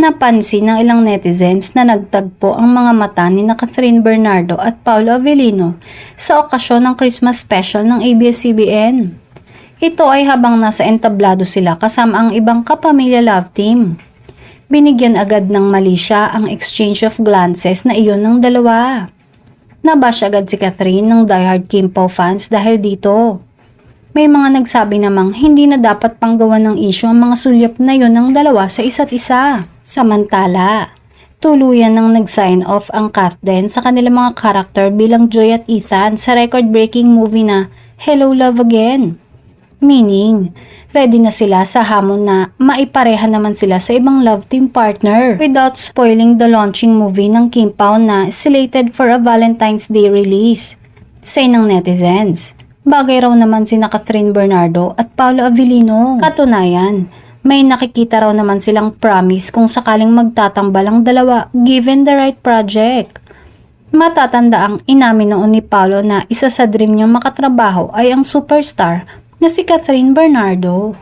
Napansin ng ilang netizens na nagtagpo ang mga mata ni Catherine Bernardo at Paolo Avellino sa okasyon ng Christmas special ng ABS-CBN. Ito ay habang nasa entablado sila kasama ang ibang kapamilya love team. Binigyan agad ng mali siya ang exchange of glances na iyon ng dalawa. Nabash agad si Catherine ng diehard Kim Pao fans dahil dito. May mga nagsabi namang hindi na dapat panggawan ng issue ang mga sulyap na yon ng dalawa sa isa't isa. Samantala, tuluyan nang nag-sign off ang cast din sa kanilang mga karakter bilang Joy at Ethan sa record-breaking movie na Hello Love Again. Meaning, ready na sila sa hamon na maipareha naman sila sa ibang love team partner without spoiling the launching movie ng Kim Pao na slated for a Valentine's Day release. Say ng netizens, bagay raw naman sina Catherine Bernardo at Paolo Avellino. Katunayan, may nakikita raw naman silang promise kung sakaling magtatambal ang dalawa given the right project. Matatanda ang inamin noon ni Paolo na isa sa dream niyang makatrabaho ay ang superstar na si Catherine Bernardo.